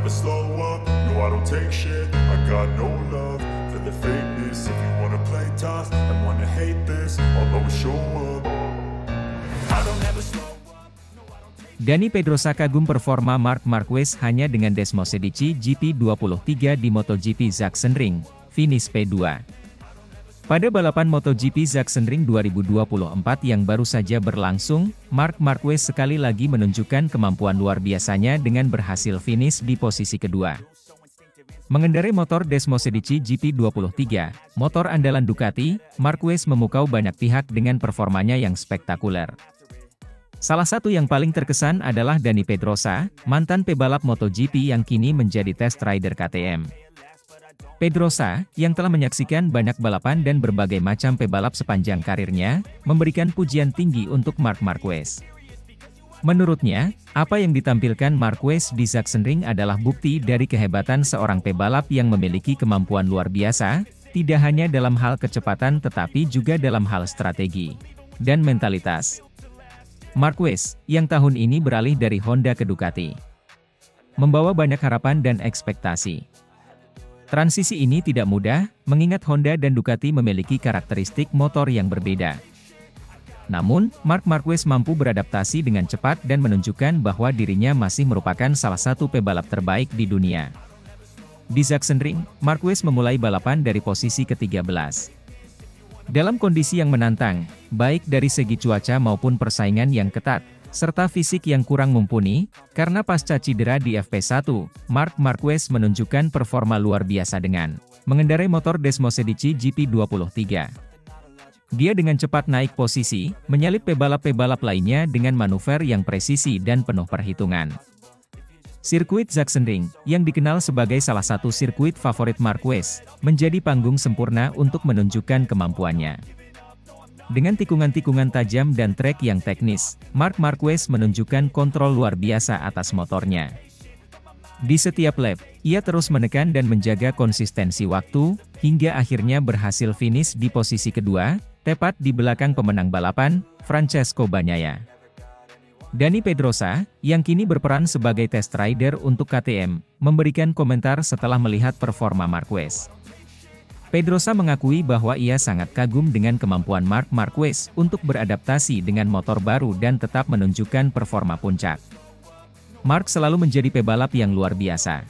never slow up, no I don't take shit. I got no love for the fakeness. If you wanna play tough and wanna hate this, I'll always show up. I don't ever slow up. Dani Pedrosa kagum performa Marc Marquez hanya dengan Desmosedici GP23 di MotoGP Sachsenring, finish P2. Pada balapan MotoGP Sachsenring 2024 yang baru saja berlangsung, Marc Marquez sekali lagi menunjukkan kemampuan luar biasanya dengan berhasil finish di posisi kedua. Mengendarai motor Desmosedici GP23, motor andalan Ducati, Marquez memukau banyak pihak dengan performanya yang spektakuler. Salah satu yang paling terkesan adalah Dani Pedrosa, mantan pebalap MotoGP yang kini menjadi test rider KTM. Pedrosa, yang telah menyaksikan banyak balapan dan berbagai macam pebalap sepanjang karirnya, memberikan pujian tinggi untuk Marc Marquez. Menurutnya, apa yang ditampilkan Marquez di Sachsenring adalah bukti dari kehebatan seorang pebalap yang memiliki kemampuan luar biasa, tidak hanya dalam hal kecepatan tetapi juga dalam hal strategi dan mentalitas. Marquez, yang tahun ini beralih dari Honda ke Ducati, membawa banyak harapan dan ekspektasi. Transisi ini tidak mudah, mengingat Honda dan Ducati memiliki karakteristik motor yang berbeda. Namun, Marc Marquez mampu beradaptasi dengan cepat dan menunjukkan bahwa dirinya masih merupakan salah satu pebalap terbaik di dunia. Di Sachsenring, Marquez memulai balapan dari posisi ke-13. Dalam kondisi yang menantang, baik dari segi cuaca maupun persaingan yang ketat, serta fisik yang kurang mumpuni, karena pasca cedera di FP1, Marc Marquez menunjukkan performa luar biasa dengan mengendarai motor Desmosedici GP23. Dia dengan cepat naik posisi, menyalip pebalap-pebalap lainnya dengan manuver yang presisi dan penuh perhitungan. Sirkuit Sachsenring, yang dikenal sebagai salah satu sirkuit favorit Marquez, menjadi panggung sempurna untuk menunjukkan kemampuannya. Dengan tikungan-tikungan tajam dan trek yang teknis, Marc Marquez menunjukkan kontrol luar biasa atas motornya. Di setiap lap, ia terus menekan dan menjaga konsistensi waktu, hingga akhirnya berhasil finish di posisi kedua, tepat di belakang pemenang balapan, Francesco Bagnaia. Dani Pedrosa, yang kini berperan sebagai test rider untuk KTM, memberikan komentar setelah melihat performa Marquez. Pedrosa mengakui bahwa ia sangat kagum dengan kemampuan Marc Marquez untuk beradaptasi dengan motor baru dan tetap menunjukkan performa puncak. Marc selalu menjadi pebalap yang luar biasa.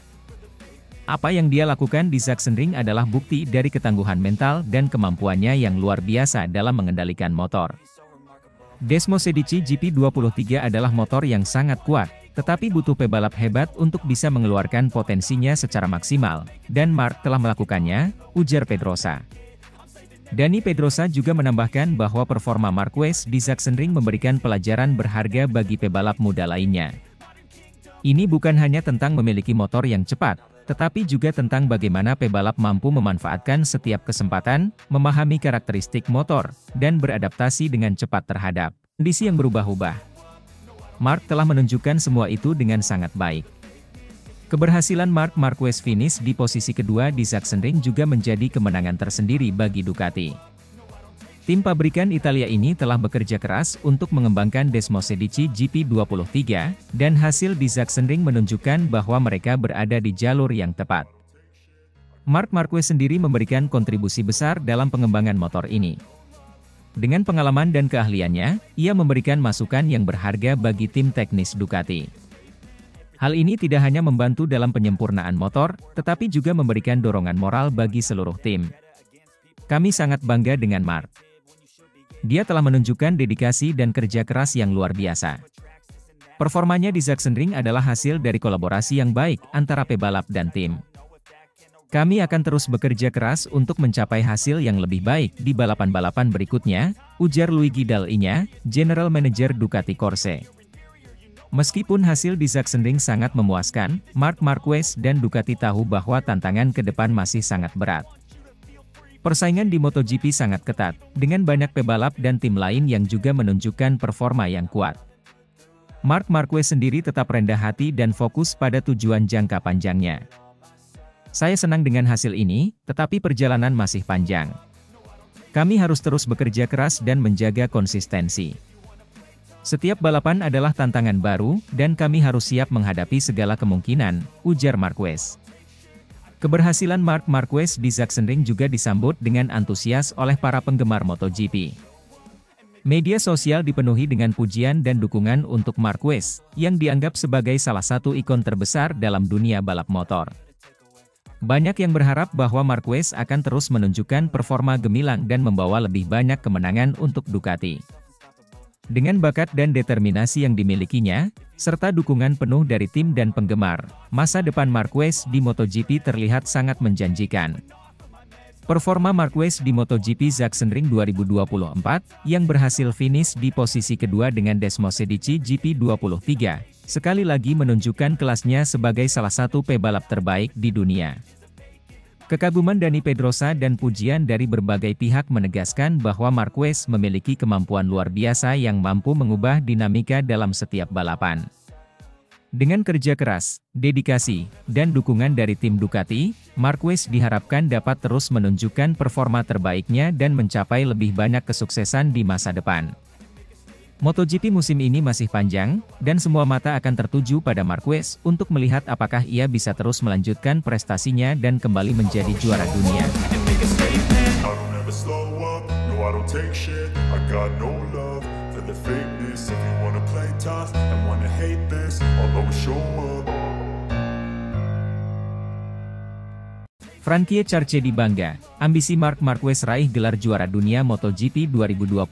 Apa yang dia lakukan di Sachsenring adalah bukti dari ketangguhan mental dan kemampuannya yang luar biasa dalam mengendalikan motor. Desmosedici GP23 adalah motor yang sangat kuat, tetapi butuh pebalap hebat untuk bisa mengeluarkan potensinya secara maksimal, dan Marc telah melakukannya, ujar Pedrosa. Dani Pedrosa juga menambahkan bahwa performa Marquez di Sachsenring memberikan pelajaran berharga bagi pebalap muda lainnya. Ini bukan hanya tentang memiliki motor yang cepat, tetapi juga tentang bagaimana pebalap mampu memanfaatkan setiap kesempatan, memahami karakteristik motor, dan beradaptasi dengan cepat terhadap kondisi yang berubah-ubah. Marc telah menunjukkan semua itu dengan sangat baik. Keberhasilan Marc Marquez finish di posisi kedua di Sachsenring juga menjadi kemenangan tersendiri bagi Ducati. Tim pabrikan Italia ini telah bekerja keras untuk mengembangkan Desmosedici GP23, dan hasil di Sachsenring menunjukkan bahwa mereka berada di jalur yang tepat. Marc Marquez sendiri memberikan kontribusi besar dalam pengembangan motor ini. Dengan pengalaman dan keahliannya, ia memberikan masukan yang berharga bagi tim teknis Ducati. Hal ini tidak hanya membantu dalam penyempurnaan motor, tetapi juga memberikan dorongan moral bagi seluruh tim. Kami sangat bangga dengan Marc. Dia telah menunjukkan dedikasi dan kerja keras yang luar biasa. Performanya di Sachsenring adalah hasil dari kolaborasi yang baik antara pebalap dan tim. Kami akan terus bekerja keras untuk mencapai hasil yang lebih baik di balapan-balapan berikutnya, ujar Luigi Dall'Igna, General Manager Ducati Corse. Meskipun hasil di Sachsenring sangat memuaskan, Marc Marquez dan Ducati tahu bahwa tantangan ke depan masih sangat berat. Persaingan di MotoGP sangat ketat, dengan banyak pebalap dan tim lain yang juga menunjukkan performa yang kuat. Marc Marquez sendiri tetap rendah hati dan fokus pada tujuan jangka panjangnya. Saya senang dengan hasil ini, tetapi perjalanan masih panjang. Kami harus terus bekerja keras dan menjaga konsistensi. Setiap balapan adalah tantangan baru, dan kami harus siap menghadapi segala kemungkinan, ujar Marquez. Keberhasilan Marc Marquez di Sachsenring juga disambut dengan antusias oleh para penggemar MotoGP. Media sosial dipenuhi dengan pujian dan dukungan untuk Marquez, yang dianggap sebagai salah satu ikon terbesar dalam dunia balap motor. Banyak yang berharap bahwa Marquez akan terus menunjukkan performa gemilang dan membawa lebih banyak kemenangan untuk Ducati. Dengan bakat dan determinasi yang dimilikinya, serta dukungan penuh dari tim dan penggemar, masa depan Marquez di MotoGP terlihat sangat menjanjikan. Performa Marquez di MotoGP Sachsenring 2024, yang berhasil finish di posisi kedua dengan Desmosedici GP23, sekali lagi menunjukkan kelasnya sebagai salah satu pebalap terbaik di dunia. Kekaguman Dani Pedrosa dan pujian dari berbagai pihak menegaskan bahwa Marquez memiliki kemampuan luar biasa yang mampu mengubah dinamika dalam setiap balapan. Dengan kerja keras, dedikasi, dan dukungan dari tim Ducati, Marquez diharapkan dapat terus menunjukkan performa terbaiknya dan mencapai lebih banyak kesuksesan di masa depan. MotoGP musim ini masih panjang, dan semua mata akan tertuju pada Marquez untuk melihat apakah ia bisa terus melanjutkan prestasinya dan kembali menjadi juara dunia. Frankie Charchedi bangga, ambisi Marc Marquez raih gelar juara dunia MotoGP 2024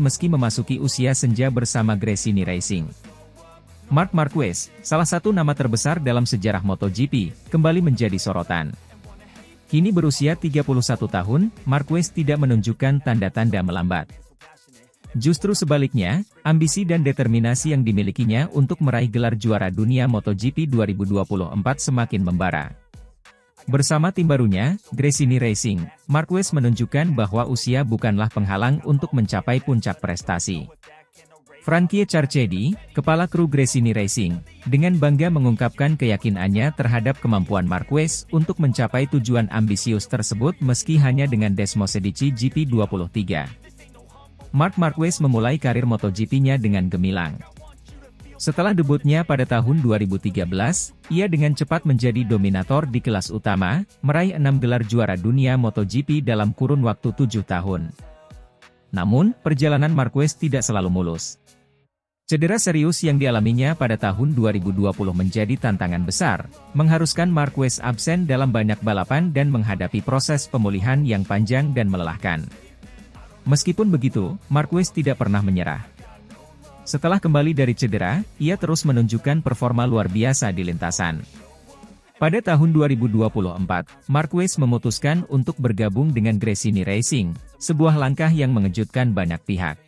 meski memasuki usia senja bersama Gresini Racing. Marc Marquez, salah satu nama terbesar dalam sejarah MotoGP, kembali menjadi sorotan. Kini berusia 31 tahun, Marquez tidak menunjukkan tanda-tanda melambat. Justru sebaliknya, ambisi dan determinasi yang dimilikinya untuk meraih gelar juara dunia MotoGP 2024 semakin membara. Bersama tim barunya, Gresini Racing, Marquez menunjukkan bahwa usia bukanlah penghalang untuk mencapai puncak prestasi. Frankie Charchedi, kepala kru Gresini Racing, dengan bangga mengungkapkan keyakinannya terhadap kemampuan Marquez untuk mencapai tujuan ambisius tersebut meski hanya dengan Desmosedici GP23. Marc Marquez memulai karir MotoGP-nya dengan gemilang. Setelah debutnya pada tahun 2013, ia dengan cepat menjadi dominator di kelas utama, meraih 6 gelar juara dunia MotoGP dalam kurun waktu 7 tahun. Namun, perjalanan Marquez tidak selalu mulus. Cedera serius yang dialaminya pada tahun 2020 menjadi tantangan besar, mengharuskan Marquez absen dalam banyak balapan dan menghadapi proses pemulihan yang panjang dan melelahkan. Meskipun begitu, Marquez tidak pernah menyerah. Setelah kembali dari cedera, ia terus menunjukkan performa luar biasa di lintasan. Pada tahun 2024, Marquez memutuskan untuk bergabung dengan Gresini Racing, sebuah langkah yang mengejutkan banyak pihak.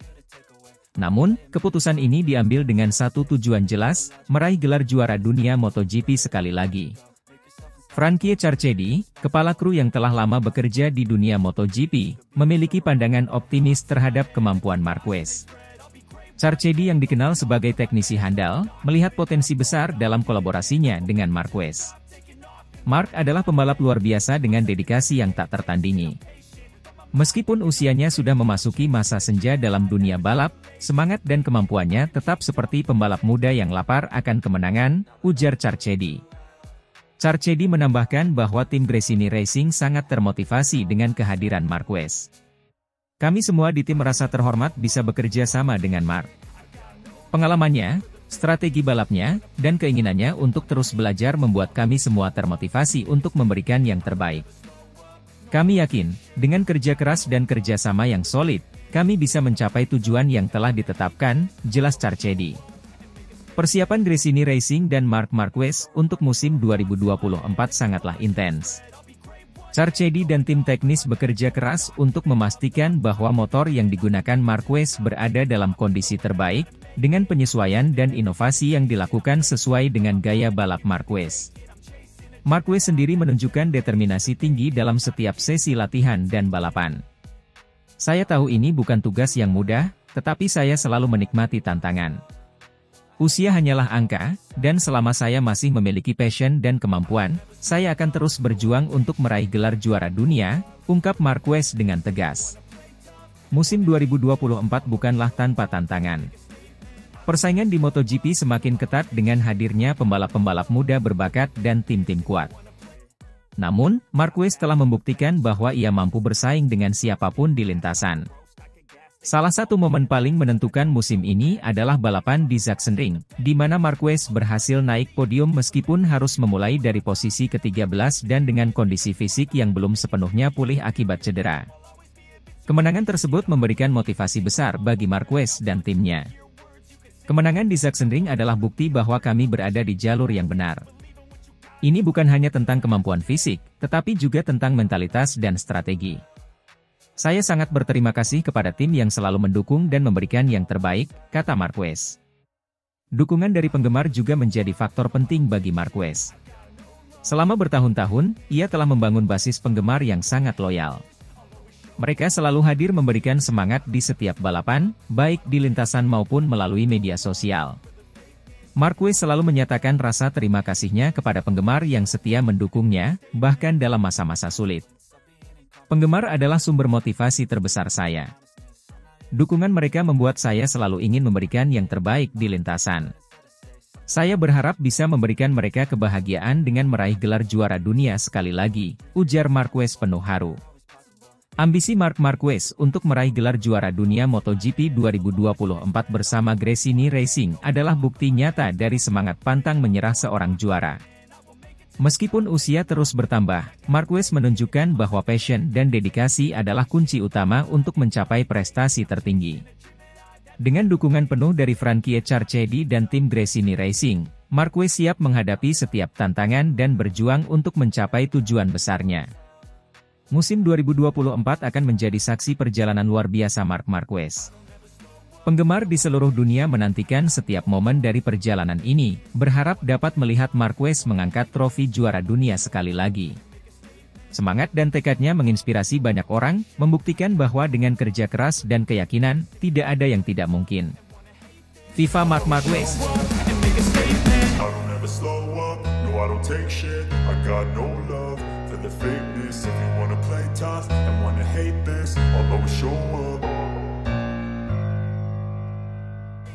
Namun, keputusan ini diambil dengan satu tujuan jelas, meraih gelar juara dunia MotoGP sekali lagi. Frankie Charchedi, kepala kru yang telah lama bekerja di dunia MotoGP, memiliki pandangan optimis terhadap kemampuan Marquez. Charchedi yang dikenal sebagai teknisi handal, melihat potensi besar dalam kolaborasinya dengan Marquez. Marc adalah pembalap luar biasa dengan dedikasi yang tak tertandingi. Meskipun usianya sudah memasuki masa senja dalam dunia balap, semangat dan kemampuannya tetap seperti pembalap muda yang lapar akan kemenangan, ujar Charchedi. Charchedi menambahkan bahwa tim Gresini Racing sangat termotivasi dengan kehadiran Marquez. Kami semua di tim merasa terhormat bisa bekerja sama dengan Marc. Pengalamannya, strategi balapnya, dan keinginannya untuk terus belajar membuat kami semua termotivasi untuk memberikan yang terbaik. Kami yakin, dengan kerja keras dan kerjasama yang solid, kami bisa mencapai tujuan yang telah ditetapkan, jelas Charchedi. Persiapan Gresini Racing dan Marc Marquez untuk musim 2024 sangatlah intens. Charchedi dan tim teknis bekerja keras untuk memastikan bahwa motor yang digunakan Marquez berada dalam kondisi terbaik, dengan penyesuaian dan inovasi yang dilakukan sesuai dengan gaya balap Marquez. Marquez sendiri menunjukkan determinasi tinggi dalam setiap sesi latihan dan balapan. Saya tahu ini bukan tugas yang mudah, tetapi saya selalu menikmati tantangan. Usia hanyalah angka, dan selama saya masih memiliki passion dan kemampuan, saya akan terus berjuang untuk meraih gelar juara dunia, ungkap Marquez dengan tegas. Musim 2024 bukanlah tanpa tantangan. Persaingan di MotoGP semakin ketat dengan hadirnya pembalap-pembalap muda berbakat dan tim-tim kuat. Namun, Marquez telah membuktikan bahwa ia mampu bersaing dengan siapapun di lintasan. Salah satu momen paling menentukan musim ini adalah balapan di Sachsenring, di mana Marquez berhasil naik podium meskipun harus memulai dari posisi ke-13 dan dengan kondisi fisik yang belum sepenuhnya pulih akibat cedera. Kemenangan tersebut memberikan motivasi besar bagi Marquez dan timnya. Kemenangan di Sachsenring adalah bukti bahwa kami berada di jalur yang benar. Ini bukan hanya tentang kemampuan fisik, tetapi juga tentang mentalitas dan strategi. Saya sangat berterima kasih kepada tim yang selalu mendukung dan memberikan yang terbaik, kata Marquez. Dukungan dari penggemar juga menjadi faktor penting bagi Marquez. Selama bertahun-tahun, ia telah membangun basis penggemar yang sangat loyal. Mereka selalu hadir memberikan semangat di setiap balapan, baik di lintasan maupun melalui media sosial. Marquez selalu menyatakan rasa terima kasihnya kepada penggemar yang setia mendukungnya, bahkan dalam masa-masa sulit. Penggemar adalah sumber motivasi terbesar saya. Dukungan mereka membuat saya selalu ingin memberikan yang terbaik di lintasan. Saya berharap bisa memberikan mereka kebahagiaan dengan meraih gelar juara dunia sekali lagi, ujar Marquez penuh haru. Ambisi Marc Marquez untuk meraih gelar juara dunia MotoGP 2024 bersama Gresini Racing adalah bukti nyata dari semangat pantang menyerah seorang juara. Meskipun usia terus bertambah, Marquez menunjukkan bahwa passion dan dedikasi adalah kunci utama untuk mencapai prestasi tertinggi. Dengan dukungan penuh dari Frankie Carchedi dan tim Gresini Racing, Marquez siap menghadapi setiap tantangan dan berjuang untuk mencapai tujuan besarnya. Musim 2024 akan menjadi saksi perjalanan luar biasa Marc Marquez. Penggemar di seluruh dunia menantikan setiap momen dari perjalanan ini, berharap dapat melihat Marquez mengangkat trofi juara dunia sekali lagi. Semangat dan tekadnya menginspirasi banyak orang, membuktikan bahwa dengan kerja keras dan keyakinan, tidak ada yang tidak mungkin. Viva Marc Marquez!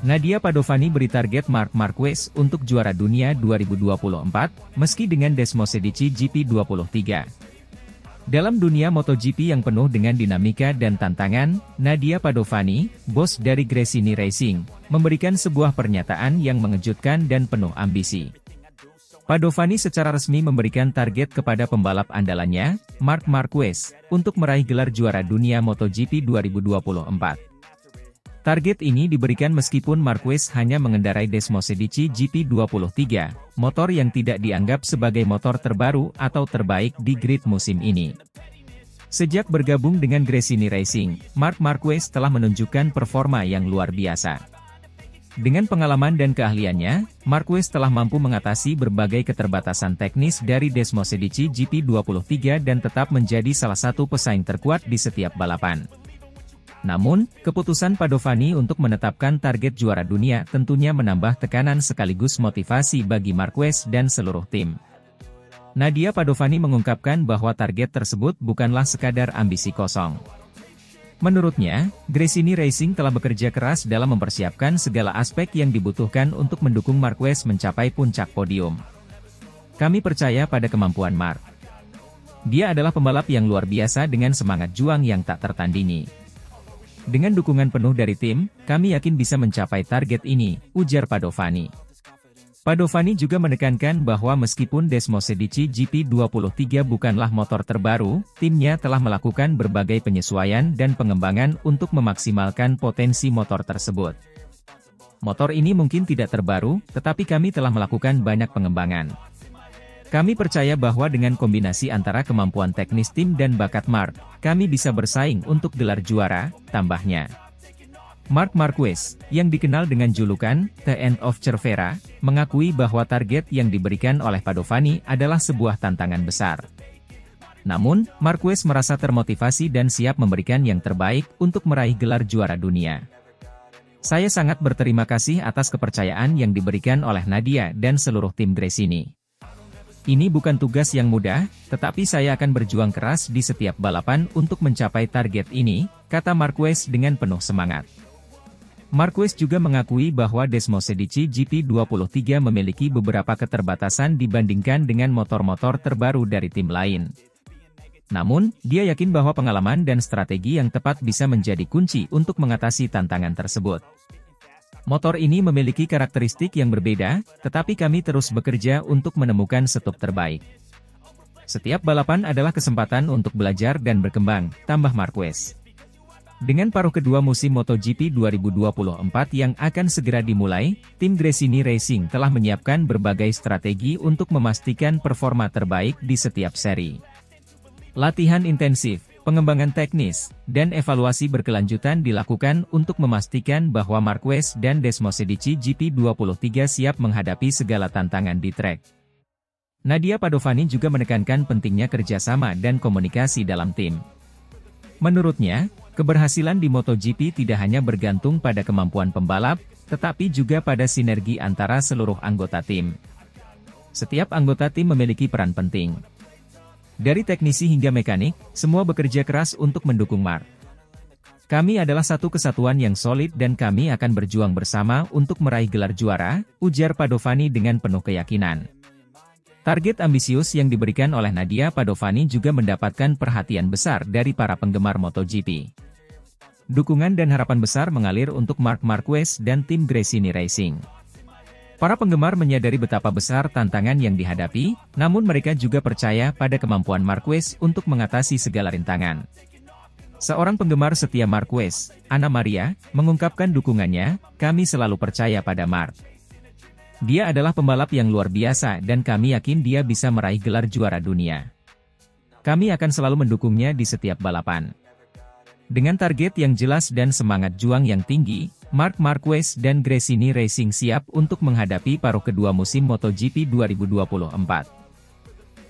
Nadia Padovani beri target Marc Marquez untuk juara dunia 2024, meski dengan Desmosedici GP23. Dalam dunia MotoGP yang penuh dengan dinamika dan tantangan, Nadia Padovani, bos dari Gresini Racing, memberikan sebuah pernyataan yang mengejutkan dan penuh ambisi. Padovani secara resmi memberikan target kepada pembalap andalannya, Marc Marquez, untuk meraih gelar juara dunia MotoGP 2024. Target ini diberikan meskipun Marquez hanya mengendarai Desmosedici GP23, motor yang tidak dianggap sebagai motor terbaru atau terbaik di grid musim ini. Sejak bergabung dengan Gresini Racing, Marc Marquez telah menunjukkan performa yang luar biasa. Dengan pengalaman dan keahliannya, Marquez telah mampu mengatasi berbagai keterbatasan teknis dari Desmosedici GP23 dan tetap menjadi salah satu pesaing terkuat di setiap balapan. Namun, keputusan Padovani untuk menetapkan target juara dunia tentunya menambah tekanan sekaligus motivasi bagi Marquez dan seluruh tim. Nadia Padovani mengungkapkan bahwa target tersebut bukanlah sekadar ambisi kosong. Menurutnya, Gresini Racing telah bekerja keras dalam mempersiapkan segala aspek yang dibutuhkan untuk mendukung Marquez mencapai puncak podium. Kami percaya pada kemampuan Marc. Dia adalah pembalap yang luar biasa dengan semangat juang yang tak tertandingi. Dengan dukungan penuh dari tim, kami yakin bisa mencapai target ini, ujar Padovani. Padovani juga menekankan bahwa meskipun Desmosedici GP23 bukanlah motor terbaru, timnya telah melakukan berbagai penyesuaian dan pengembangan untuk memaksimalkan potensi motor tersebut. Motor ini mungkin tidak terbaru, tetapi kami telah melakukan banyak pengembangan. Kami percaya bahwa dengan kombinasi antara kemampuan teknis tim dan bakat Marc, kami bisa bersaing untuk gelar juara, tambahnya. Marc Marquez, yang dikenal dengan julukan The End of Cervera, mengakui bahwa target yang diberikan oleh Padovani adalah sebuah tantangan besar. Namun, Marquez merasa termotivasi dan siap memberikan yang terbaik untuk meraih gelar juara dunia. Saya sangat berterima kasih atas kepercayaan yang diberikan oleh Nadia dan seluruh tim Gresini. Ini bukan tugas yang mudah, tetapi saya akan berjuang keras di setiap balapan untuk mencapai target ini, kata Marquez dengan penuh semangat. Marquez juga mengakui bahwa Desmose Medici GP23 memiliki beberapa keterbatasan dibandingkan dengan motor-motor terbaru dari tim lain. Namun, dia yakin bahwa pengalaman dan strategi yang tepat bisa menjadi kunci untuk mengatasi tantangan tersebut. Motor ini memiliki karakteristik yang berbeda, tetapi kami terus bekerja untuk menemukan setup terbaik. Setiap balapan adalah kesempatan untuk belajar dan berkembang, tambah Marquez. Dengan paruh kedua musim MotoGP 2024 yang akan segera dimulai, tim Gresini Racing telah menyiapkan berbagai strategi untuk memastikan performa terbaik di setiap seri. Latihan intensif, pengembangan teknis, dan evaluasi berkelanjutan dilakukan untuk memastikan bahwa Marquez dan Desmose Medici GP23 siap menghadapi segala tantangan di trek. Nadia Padovani juga menekankan pentingnya kerjasama dan komunikasi dalam tim. Menurutnya, keberhasilan di MotoGP tidak hanya bergantung pada kemampuan pembalap, tetapi juga pada sinergi antara seluruh anggota tim. Setiap anggota tim memiliki peran penting. Dari teknisi hingga mekanik, semua bekerja keras untuk mendukung Marc. Kami adalah satu kesatuan yang solid dan kami akan berjuang bersama untuk meraih gelar juara, ujar Padovani dengan penuh keyakinan. Target ambisius yang diberikan oleh Nadia Padovani juga mendapatkan perhatian besar dari para penggemar MotoGP. Dukungan dan harapan besar mengalir untuk Marc Marquez dan tim Gresini Racing. Para penggemar menyadari betapa besar tantangan yang dihadapi, namun mereka juga percaya pada kemampuan Marquez untuk mengatasi segala rintangan. Seorang penggemar setia Marquez, Ana Maria, mengungkapkan dukungannya, "Kami selalu percaya pada Marc. Dia adalah pembalap yang luar biasa dan kami yakin dia bisa meraih gelar juara dunia. Kami akan selalu mendukungnya di setiap balapan." Dengan target yang jelas dan semangat juang yang tinggi, Marc Marquez dan Gresini Racing siap untuk menghadapi paruh kedua musim MotoGP 2024.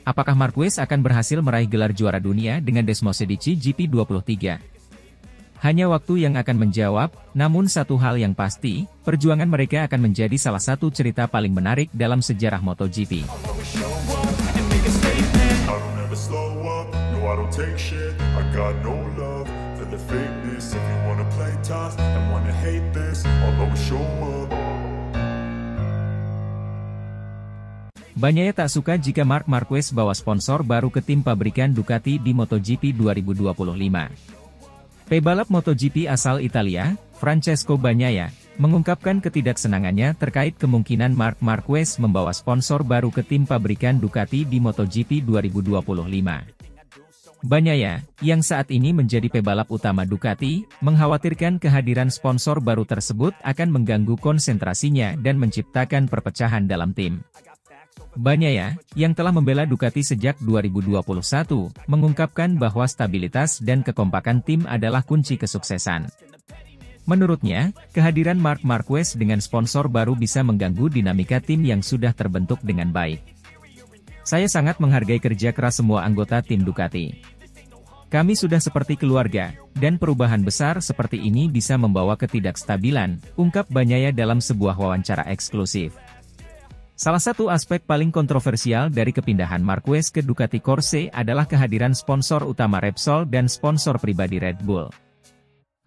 Apakah Marquez akan berhasil meraih gelar juara dunia dengan Desmose Medici GP23? Hanya waktu yang akan menjawab, namun satu hal yang pasti, perjuangan mereka akan menjadi salah satu cerita paling menarik dalam sejarah MotoGP. Bagnaia tak suka jika Marc Marquez bawa sponsor baru ke tim pabrikan Ducati di MotoGP 2025. Pebalap MotoGP asal Italia, Francesco Bagnaia, mengungkapkan ketidaksenangannya terkait kemungkinan Marc Marquez membawa sponsor baru ke tim pabrikan Ducati di MotoGP 2025. Bagnaia, yang saat ini menjadi pebalap utama Ducati, mengkhawatirkan kehadiran sponsor baru tersebut akan mengganggu konsentrasinya dan menciptakan perpecahan dalam tim. Bagnaia, yang telah membela Ducati sejak 2021, mengungkapkan bahwa stabilitas dan kekompakan tim adalah kunci kesuksesan. Menurutnya, kehadiran Marc Marquez dengan sponsor baru bisa mengganggu dinamika tim yang sudah terbentuk dengan baik. "Saya sangat menghargai kerja keras semua anggota tim Ducati. Kami sudah seperti keluarga, dan perubahan besar seperti ini bisa membawa ketidakstabilan," ungkap Bagnaia dalam sebuah wawancara eksklusif. Salah satu aspek paling kontroversial dari kepindahan Marquez ke Ducati Corse adalah kehadiran sponsor utama Repsol dan sponsor pribadi Red Bull.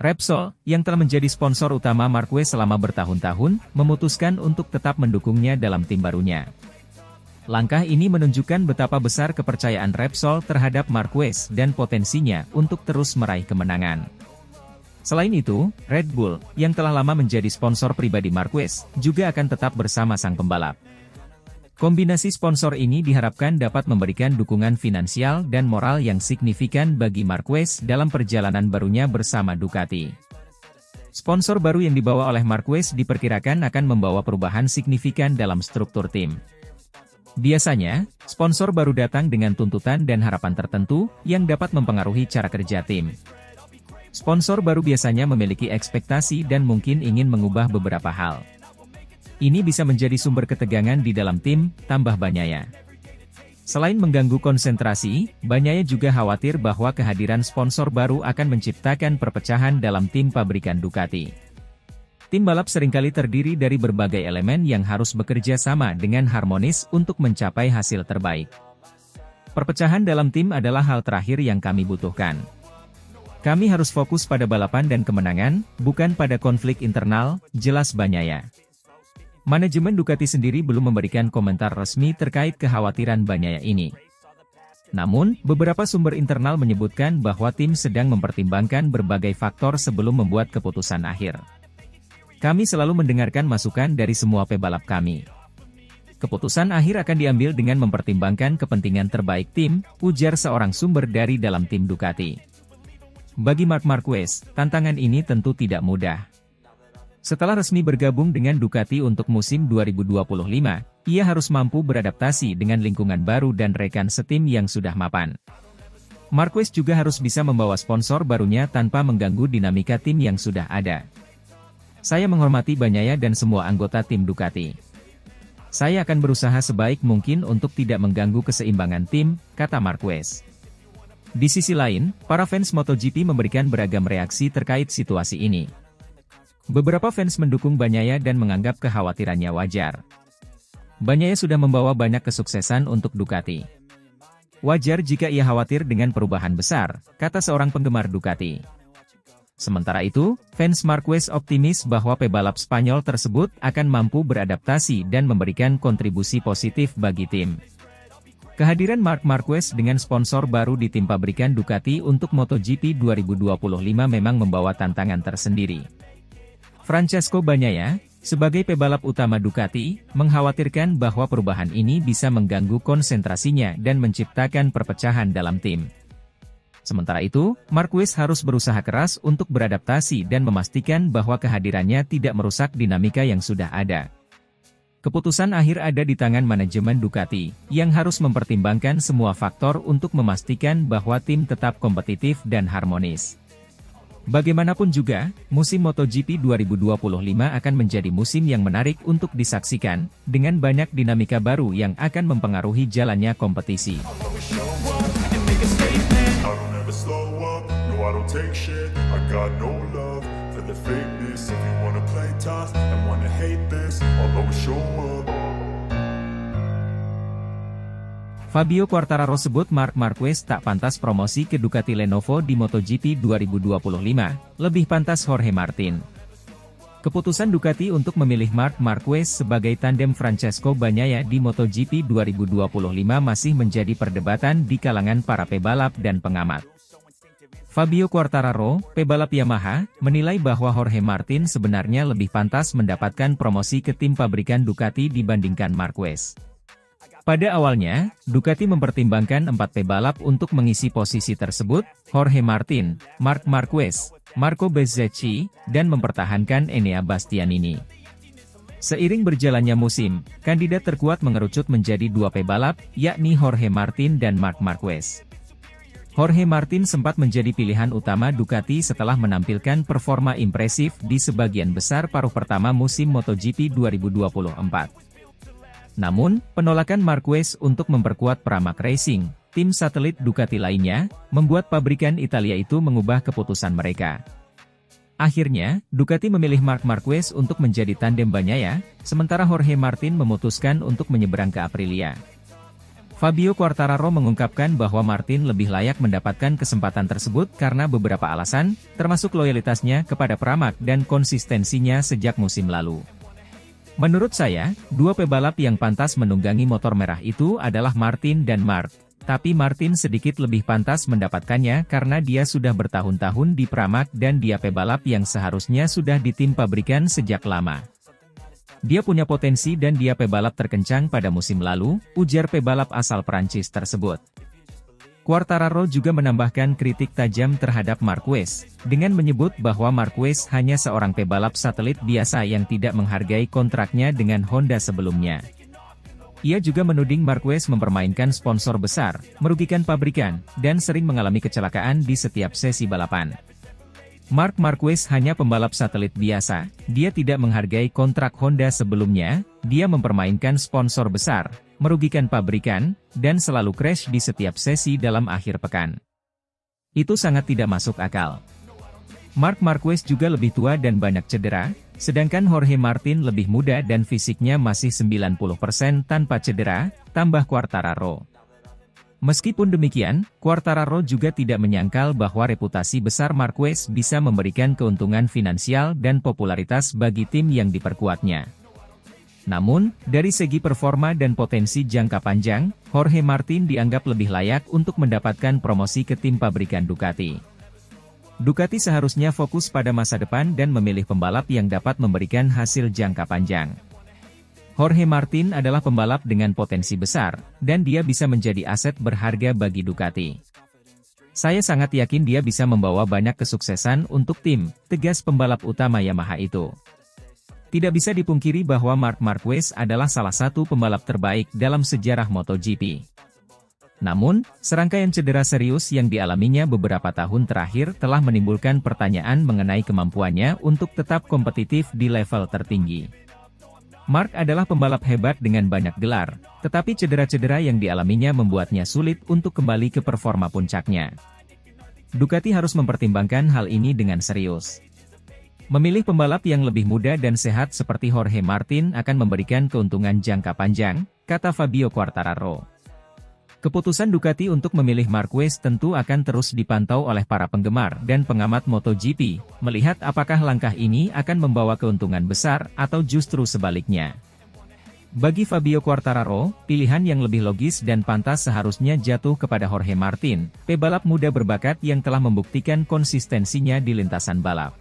Repsol, yang telah menjadi sponsor utama Marquez selama bertahun-tahun, memutuskan untuk tetap mendukungnya dalam tim barunya. Langkah ini menunjukkan betapa besar kepercayaan Repsol terhadap Marquez dan potensinya untuk terus meraih kemenangan. Selain itu, Red Bull, yang telah lama menjadi sponsor pribadi Marquez, juga akan tetap bersama sang pembalap. Kombinasi sponsor ini diharapkan dapat memberikan dukungan finansial dan moral yang signifikan bagi Marquez dalam perjalanan barunya bersama Ducati. Sponsor baru yang dibawa oleh Marquez diperkirakan akan membawa perubahan signifikan dalam struktur tim. Biasanya, sponsor baru datang dengan tuntutan dan harapan tertentu, yang dapat mempengaruhi cara kerja tim. Sponsor baru biasanya memiliki ekspektasi dan mungkin ingin mengubah beberapa hal. Ini bisa menjadi sumber ketegangan di dalam tim, tambah Bagnaia. Selain mengganggu konsentrasi, Bagnaia juga khawatir bahwa kehadiran sponsor baru akan menciptakan perpecahan dalam tim pabrikan Ducati. Tim balap seringkali terdiri dari berbagai elemen yang harus bekerja sama dengan harmonis untuk mencapai hasil terbaik. Perpecahan dalam tim adalah hal terakhir yang kami butuhkan. Kami harus fokus pada balapan dan kemenangan, bukan pada konflik internal, jelas Bagnaia. Manajemen Ducati sendiri belum memberikan komentar resmi terkait kekhawatiran Bagnaia ini. Namun, beberapa sumber internal menyebutkan bahwa tim sedang mempertimbangkan berbagai faktor sebelum membuat keputusan akhir. Kami selalu mendengarkan masukan dari semua pebalap kami. Keputusan akhir akan diambil dengan mempertimbangkan kepentingan terbaik tim, ujar seorang sumber dari dalam tim Ducati. Bagi Marc Marquez, tantangan ini tentu tidak mudah. Setelah resmi bergabung dengan Ducati untuk musim 2025, ia harus mampu beradaptasi dengan lingkungan baru dan rekan setim yang sudah mapan. Marquez juga harus bisa membawa sponsor barunya tanpa mengganggu dinamika tim yang sudah ada. Saya menghormati Bagnaia dan semua anggota tim Ducati. Saya akan berusaha sebaik mungkin untuk tidak mengganggu keseimbangan tim, kata Marquez. Di sisi lain, para fans MotoGP memberikan beragam reaksi terkait situasi ini. Beberapa fans mendukung Bagnaia dan menganggap kekhawatirannya wajar. Bagnaia sudah membawa banyak kesuksesan untuk Ducati. Wajar jika ia khawatir dengan perubahan besar, kata seorang penggemar Ducati. Sementara itu, fans Marquez optimis bahwa pebalap Spanyol tersebut akan mampu beradaptasi dan memberikan kontribusi positif bagi tim. Kehadiran Marc Marquez dengan sponsor baru di tim pabrikan Ducati untuk MotoGP 2025 memang membawa tantangan tersendiri. Francesco Bagnaia, sebagai pebalap utama Ducati, mengkhawatirkan bahwa perubahan ini bisa mengganggu konsentrasinya dan menciptakan perpecahan dalam tim. Sementara itu, Marquez harus berusaha keras untuk beradaptasi dan memastikan bahwa kehadirannya tidak merusak dinamika yang sudah ada. Keputusan akhir ada di tangan manajemen Ducati, yang harus mempertimbangkan semua faktor untuk memastikan bahwa tim tetap kompetitif dan harmonis. Bagaimanapun juga, musim MotoGP 2025 akan menjadi musim yang menarik untuk disaksikan, dengan banyak dinamika baru yang akan mempengaruhi jalannya kompetisi. Fabio Quartararo sebut Marc Marquez tak pantas promosi ke Ducati Lenovo di MotoGP 2025, lebih pantas Jorge Martin. Keputusan Ducati untuk memilih Marc Marquez sebagai tandem Francesco Bagnaia di MotoGP 2025 masih menjadi perdebatan di kalangan para pebalap dan pengamat. Fabio Quartararo, pebalap Yamaha, menilai bahwa Jorge Martin sebenarnya lebih pantas mendapatkan promosi ke tim pabrikan Ducati dibandingkan Marquez. Pada awalnya, Ducati mempertimbangkan 4 pebalap untuk mengisi posisi tersebut, Jorge Martin, Marc Marquez, Marco Bezzecchi, dan mempertahankan Enea Bastianini. Seiring berjalannya musim, kandidat terkuat mengerucut menjadi 2 pebalap, yakni Jorge Martin dan Marc Marquez. Jorge Martin sempat menjadi pilihan utama Ducati setelah menampilkan performa impresif di sebagian besar paruh pertama musim MotoGP 2024. Namun, penolakan Marquez untuk memperkuat Pramac Racing, tim satelit Ducati lainnya, membuat pabrikan Italia itu mengubah keputusan mereka. Akhirnya, Ducati memilih Marc Marquez untuk menjadi tandem Bagnaia, sementara Jorge Martin memutuskan untuk menyeberang ke Aprilia. Fabio Quartararo mengungkapkan bahwa Martin lebih layak mendapatkan kesempatan tersebut karena beberapa alasan, termasuk loyalitasnya kepada Pramac dan konsistensinya sejak musim lalu. Menurut saya, 2 pebalap yang pantas menunggangi motor merah itu adalah Martin dan Marc. Tapi Martin sedikit lebih pantas mendapatkannya karena dia sudah bertahun-tahun di Pramac dan dia pebalap yang seharusnya sudah di tim pabrikan sejak lama. Dia punya potensi dan dia pebalap terkencang pada musim lalu, ujar pebalap asal Prancis tersebut. Quartararo juga menambahkan kritik tajam terhadap Marquez, dengan menyebut bahwa Marquez hanya seorang pebalap satelit biasa yang tidak menghargai kontraknya dengan Honda sebelumnya. Ia juga menuding Marquez mempermainkan sponsor besar, merugikan pabrikan, dan sering mengalami kecelakaan di setiap sesi balapan. Marc Marquez hanya pembalap satelit biasa, dia tidak menghargai kontrak Honda sebelumnya, dia mempermainkan sponsor besar, merugikan pabrikan, dan selalu crash di setiap sesi dalam akhir pekan. Itu sangat tidak masuk akal. Marc Marquez juga lebih tua dan banyak cedera, sedangkan Jorge Martin lebih muda dan fisiknya masih 90% tanpa cedera, tambah Quartararo. Meskipun demikian, Quartararo juga tidak menyangkal bahwa reputasi besar Marquez bisa memberikan keuntungan finansial dan popularitas bagi tim yang diperkuatnya. Namun, dari segi performa dan potensi jangka panjang, Jorge Martin dianggap lebih layak untuk mendapatkan promosi ke tim pabrikan Ducati. Ducati seharusnya fokus pada masa depan dan memilih pembalap yang dapat memberikan hasil jangka panjang. Jorge Martin adalah pembalap dengan potensi besar, dan dia bisa menjadi aset berharga bagi Ducati. Saya sangat yakin dia bisa membawa banyak kesuksesan untuk tim, tegas pembalap utama Yamaha itu. Tidak bisa dipungkiri bahwa Marc Marquez adalah salah satu pembalap terbaik dalam sejarah MotoGP. Namun, serangkaian cedera serius yang dialaminya beberapa tahun terakhir telah menimbulkan pertanyaan mengenai kemampuannya untuk tetap kompetitif di level tertinggi. Marc adalah pembalap hebat dengan banyak gelar, tetapi cedera-cedera yang dialaminya membuatnya sulit untuk kembali ke performa puncaknya. Ducati harus mempertimbangkan hal ini dengan serius. Memilih pembalap yang lebih muda dan sehat seperti Jorge Martin akan memberikan keuntungan jangka panjang, kata Fabio Quartararo. Keputusan Ducati untuk memilih Marquez tentu akan terus dipantau oleh para penggemar dan pengamat MotoGP, melihat apakah langkah ini akan membawa keuntungan besar atau justru sebaliknya. Bagi Fabio Quartararo, pilihan yang lebih logis dan pantas seharusnya jatuh kepada Jorge Martin, pebalap muda berbakat yang telah membuktikan konsistensinya di lintasan balap.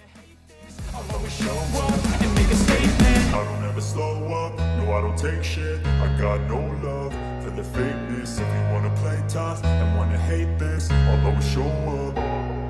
The fakeness, if you wanna play tough and wanna hate this, I'll always show up.